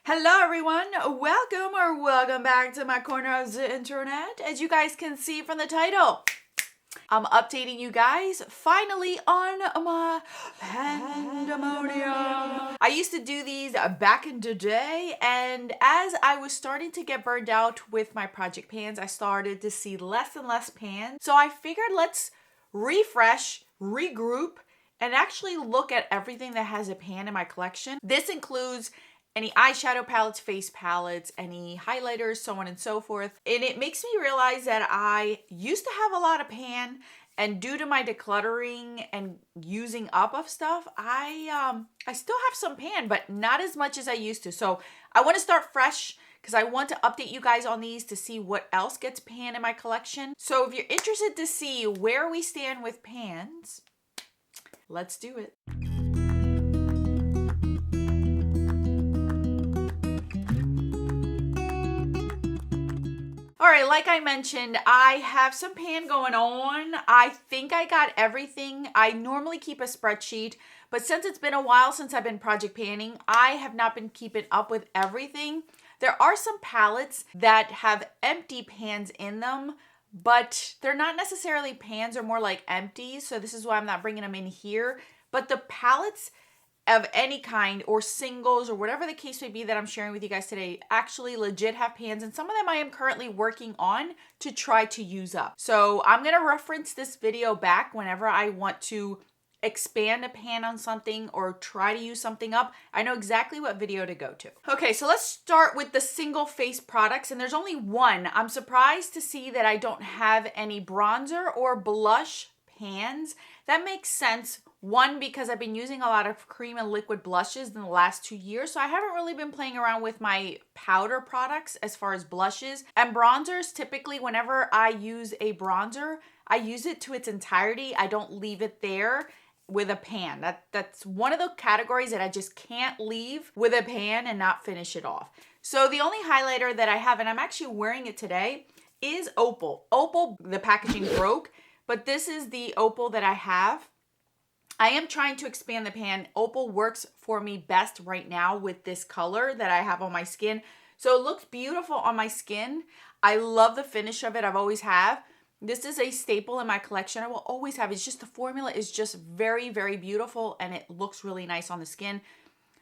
Hello everyone, welcome back to my corner of the internet. As you guys can see from the title, I'm updating you guys finally on my Pan-Demonium. I used to do these back in the day, and as I was starting to get burned out with my project pans, I started to see less and less pans. So I figured let's refresh, regroup, and actually look at everything that has a pan in my collection. This includes any eyeshadow palettes, face palettes, any highlighters, so on and so forth. And it makes me realize that I used to have a lot of pan, and due to my decluttering and using up of stuff, I still have some pan, but not as much as I used to. So I want to start fresh because I want to update you guys on these to see what else gets pan in my collection. So if you're interested to see where we stand with pans, let's do it. All right, like I mentioned, I have some pan going on. I think I got everything. I normally keep a spreadsheet, but since it's been a while since I've been project panning, I have not been keeping up with everything. There are some palettes that have empty pans in them, but they're not necessarily pans, or more like empties. So this is why I'm not bringing them in here. But the palettes of any kind, or singles, or whatever the case may be that I'm sharing with you guys today, actually legit have pans, and some of them I am currently working on to try to use up. So I'm gonna reference this video back whenever I want to expand a pan on something or try to use something up. I know exactly what video to go to. Okay, so let's start with the single face products, and there's only one. I'm surprised to see that I don't have any bronzer or blush pans. That makes sense. One, because I've been using a lot of cream and liquid blushes in the last 2 years, so I haven't really been playing around with my powder products as far as blushes. And bronzers, typically whenever I use a bronzer, I use it to its entirety. I don't leave it there with a pan. That's one of the categories that I just can't leave with a pan and not finish it off. So the only highlighter that I have, and I'm actually wearing it today, is Opal. Opal, the packaging broke, but this is the Opal that I have. I am trying to expand the pan. Opal works for me best right now with this color that I have on my skin. So it looks beautiful on my skin. I love the finish of it. I've always have. This is a staple in my collection. I will always have. It's just the formula is just very, very beautiful, and it looks really nice on the skin.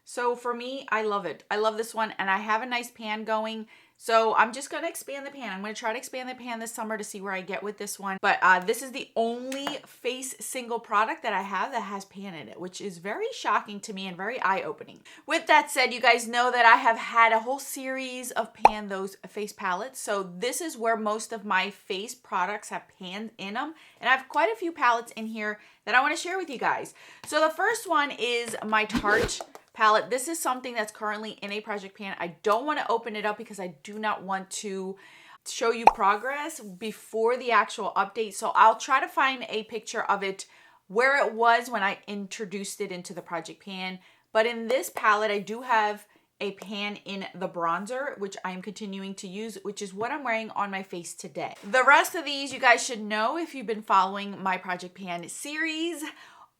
So for me, I love it. I love this one, and I have a nice pan going. So I'm just going to expand the pan. I'm going to try to expand the pan this summer to see where I get with this one. But this is the only face single product that I have that has pan in it, which is very shocking to me and very eye-opening. With that said, you guys know that I have had a whole series of pan those face palettes. So this is where most of my face products have pan in them. And I have quite a few palettes in here that I want to share with you guys. So the first one is my Tarte palette. This is something that's currently in a project pan. I don't want to open it up because I do not want to show you progress before the actual update. So I'll try to find a picture of it where it was when I introduced it into the project pan. But in this palette, I do have a pan in the bronzer, which I'm continuing to use, which is what I'm wearing on my face today. The rest of these you guys should know if you've been following my project pan series.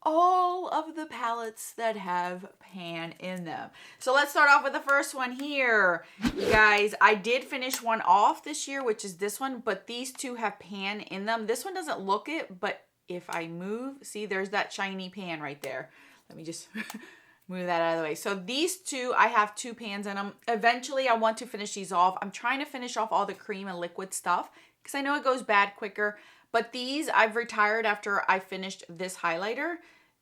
All of the palettes that have pan in them. So let's start off with the first one here. You guys, I did finish one off this year, which is this one, but these two have pan in them. This one doesn't look it, but if I move, see, there's that shiny pan right there. Let me just move that out of the way. So these two, I have two pans in them. Eventually, I want to finish these off. I'm trying to finish off all the cream and liquid stuff because I know it goes bad quicker. But these I've retired after I finished this highlighter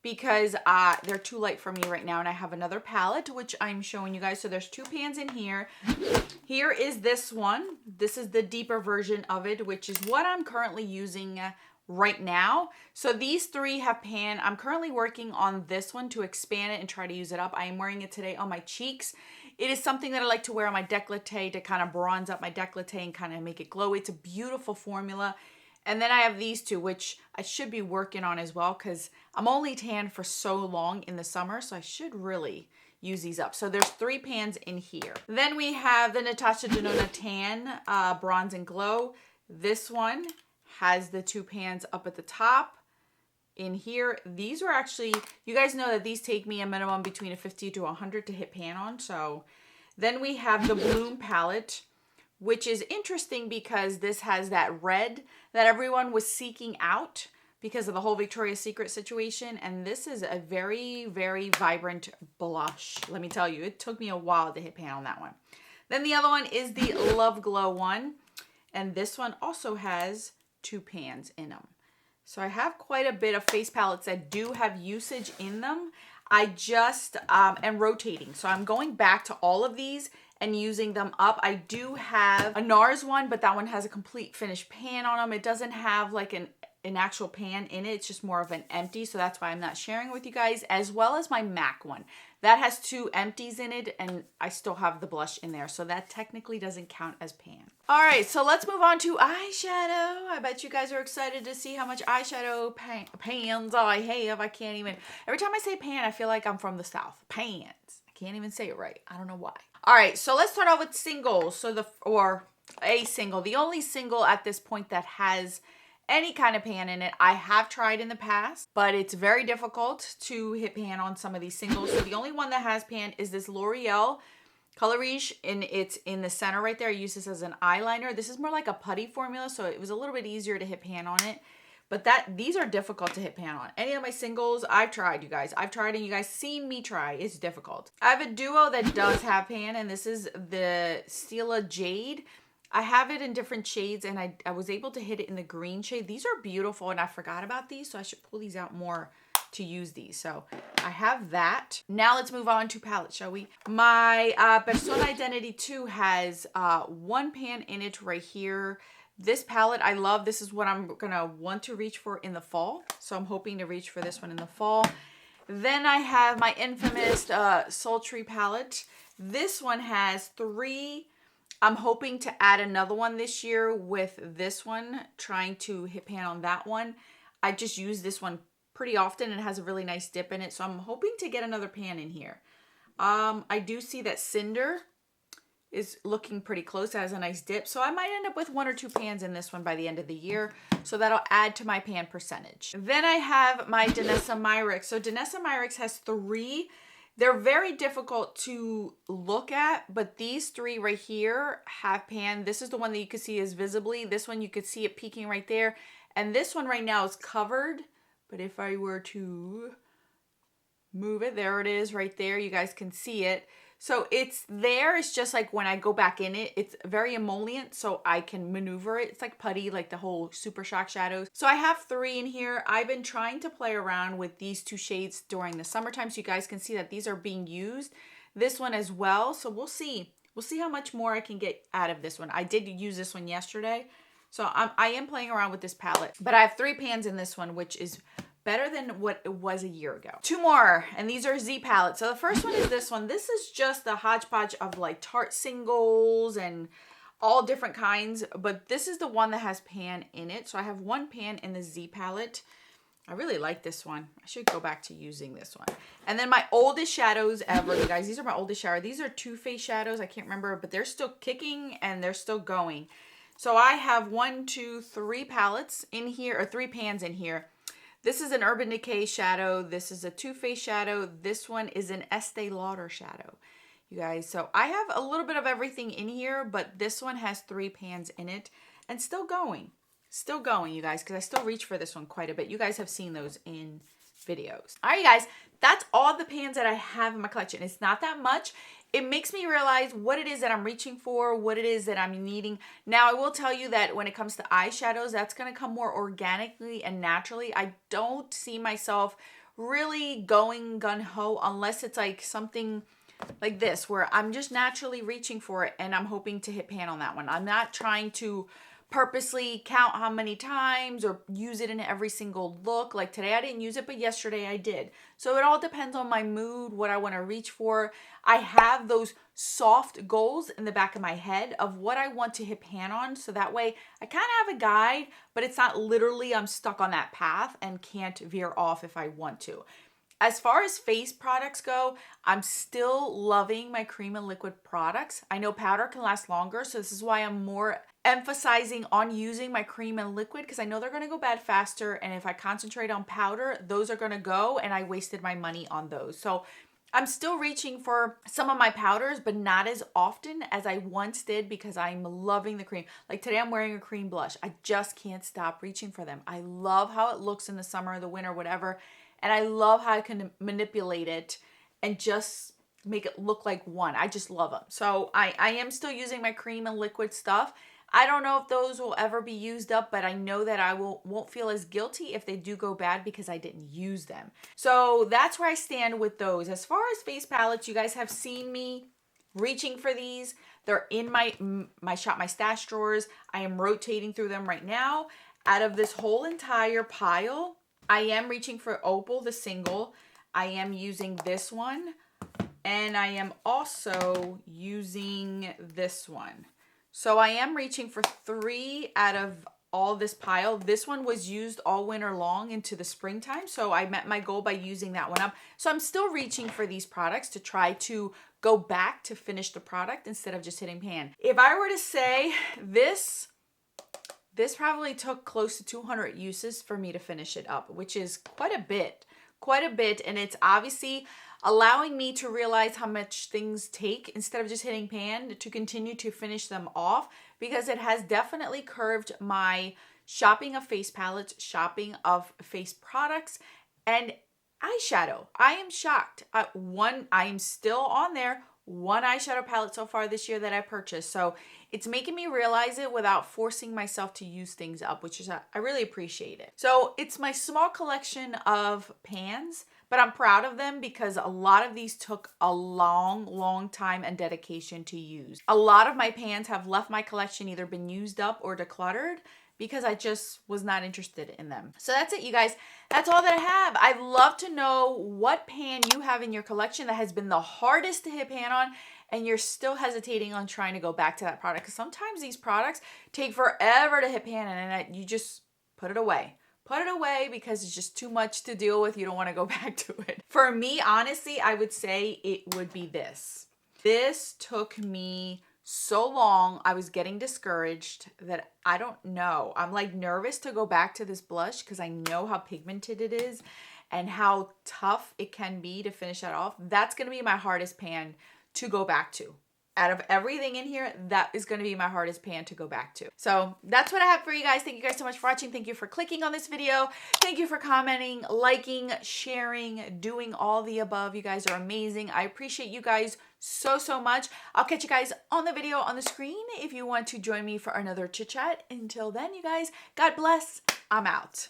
because they're too light for me right now. And I have another palette, which I'm showing you guys. So there's two pans in here. Here is this one. This is the deeper version of it, which is what I'm currently using right now. So these three have pan. I'm currently working on this one to expand it and try to use it up. I am wearing it today on my cheeks. It is something that I like to wear on my décolleté to kind of bronze up my décolleté and kind of make it glow. It's a beautiful formula. And then I have these two, which I should be working on as well because I'm only tan for so long in the summer, so I should really use these up. So there's three pans in here. Then we have the Natasha Denona Tan Bronze and Glow. This one has the two pans up at the top. In here, these were actually, you guys know that these take me a minimum between a 50 to 100 to hit pan on, so Then we have the Bloom palette, which is interesting because this has that red that everyone was seeking out because of the whole Victoria's Secret situation. And this is a very, very vibrant blush. Let me tell you, it took me a while to hit pan on that one. Then the other one is the Love Glow one. And this one also has 2 pans in them. So I have quite a bit of face palettes that do have usage in them. I just am rotating. So I'm going back to all of these and using them up. I do have a NARS one, but that one has a complete finished pan on them. It doesn't have like an actual pan in it. It's just more of an empty. So that's why I'm not sharing with you guys, as well as my MAC one. That has 2 empties in it, and I still have the blush in there. So that technically doesn't count as pan. All right, so let's move on to eyeshadow. I bet you guys are excited to see how much eyeshadow pans I have. I can't even, every time I say pan, I feel like I'm from the South. Pans. I can't even say it right. I don't know why. All right, so let's start off with singles. So a single. The only single at this point that has any kind of pan in it. I have tried in the past, but it's very difficult to hit pan on some of these singles. So the only one that has pan is this L'Oreal Color Riche, and it's in the center right there. I use this as an eyeliner. This is more like a putty formula, so it was a little bit easier to hit pan on it. But these are difficult to hit pan on. Any of my singles, I've tried, you guys. I've tried, and you guys seen me try. It's difficult. I have a duo that does have pan, and this is the Stila Jade. I have it in different shades, and I was able to hit it in the green shade. These are beautiful, and I forgot about these, so I should pull these out more to use these. So I have that. Now let's move on to palettes, shall we? My Persona Identity 2 has 1 pan in it right here. This palette I love. This is what I'm gonna want to reach for in the fall. So I'm hoping to reach for this one in the fall. Then I have my infamous Sultry palette. This one has 3. I'm hoping to add another one this year with this one, trying to hit pan on that one. I just use this one pretty often. It has a really nice dip in it, so I'm hoping to get another pan in here. I do see that Cinder is looking pretty close. It has a nice dip, so I might end up with 1 or 2 pans in this one by the end of the year, so that'll add to my pan percentage. Then I have my Danessa Myricks. So Danessa Myricks has 3. They're very difficult to look at, but these 3 right here have pan. This is the one that you can see is visibly. This one you could see it peeking right there. And this one right now is covered. But if I were to move it, there it is right there. You guys can see it. So it's there. It's just like when I go back in it, it's very emollient, so I can maneuver it. It's like putty, like the whole Super Shock shadows. So I have 3 in here. I've been trying to play around with these 2 shades during the summertime, so you guys can see that these are being used. This one as well. So we'll see. We'll see how much more I can get out of this one. I did use this one yesterday, so I am playing around with this palette. But I have 3 pans in this one, which is better than what it was a year ago. 2 more, and these are Z palettes. So the first one is this one. This is just a hodgepodge of like Tarte singles and all different kinds, but this is the one that has pan in it. So I have 1 pan in the Z palette. I really like this one. I should go back to using this one. And then my oldest shadows ever, you guys. These are my oldest shadows. These are Too Faced shadows. I can't remember, but they're still kicking and they're still going. So I have 1, 2, 3 palettes in here, or 3 pans in here. This is an Urban Decay shadow. This is a Too Faced shadow. This one is an Estee Lauder shadow, you guys. So I have a little bit of everything in here, but this one has 3 pans in it and still going. Still going, you guys, because I still reach for this one quite a bit. You guys have seen those in videos. All right, you guys, that's all the pans that I have in my collection. It's not that much. It makes me realize what it is that I'm reaching for, what it is that I'm needing. Now, I will tell you that when it comes to eyeshadows, that's going to come more organically and naturally. I don't see myself really going gung-ho unless it's like something like this, where I'm just naturally reaching for it and I'm hoping to hit pan on that one. I'm not trying to purposely count how many times or use it in every single look. Like today I didn't use it, but yesterday I did. So it all depends on my mood, what I want to reach for. I have those soft goals in the back of my head of what I want to hit pan on. So that way I kind of have a guide, but it's not literally I'm stuck on that path and can't veer off if I want to. As far as face products go, I'm still loving my cream and liquid products. I know powder can last longer, so this is why I'm more emphasizing on using my cream and liquid, because I know they're going to go bad faster, and if I concentrate on powder, those are going to go, and I wasted my money on those. So I'm still reaching for some of my powders, but not as often as I once did because I'm loving the cream. Like today I'm wearing a cream blush. I just can't stop reaching for them. I love how it looks in the summer, the winter, whatever. And I love how I can manipulate it and just make it look like one. I just love them. So I am still using my cream and liquid stuff. I don't know if those will ever be used up, but I know that I won't feel as guilty if they do go bad because I didn't use them. So that's where I stand with those. As far as face palettes, you guys have seen me reaching for these. They're in my Shop My Stash drawers. I am rotating through them right now. Out of this whole entire pile, I am reaching for Opal, the single. I am using this one. And I am also using this one. So I am reaching for 3 out of all this pile. This one was used all winter long into the springtime. So I met my goal by using that one up. So I'm still reaching for these products to try to go back to finish the product instead of just hitting pan. If I were to say this probably took close to 200 uses for me to finish it up, which is quite a bit. And it's obviously allowing me to realize how much things take instead of just hitting pan to continue to finish them off, because it has definitely curved my shopping of face palettes, shopping of face products, and eyeshadow. I am shocked. I am still on there. One eyeshadow palette so far this year that I purchased. So it's making me realize it without forcing myself to use things up, which is, I really appreciate it. So it's my small collection of pans, but I'm proud of them because a lot of these took a long time and dedication to use. A lot of my pans have left my collection, either been used up or decluttered, because I just was not interested in them. So that's it, you guys. That's all that I have. I'd love to know what pan you have in your collection that has been the hardest to hit pan on, and you're still hesitating on trying to go back to that product. Because sometimes these products take forever to hit pan, and you just put it away. Put it away because it's just too much to deal with. You don't want to go back to it. For me, honestly, I would say it would be this. This took me so long. I was getting discouraged that I don't know. I'm like nervous to go back to this blush because I know how pigmented it is and how tough it can be to finish that off. That's going to be my hardest pan to go back to. Out of everything in here, that is going to be my hardest pan to go back to. So that's what I have for you guys. Thank you guys so much for watching. Thank you for clicking on this video. Thank you for commenting, liking, sharing, doing all the above. You guys are amazing. I appreciate you guys so much. I'll catch you guys on the video on the screen if you want to join me for another chit chat. Until then, you guys, God bless. I'm out.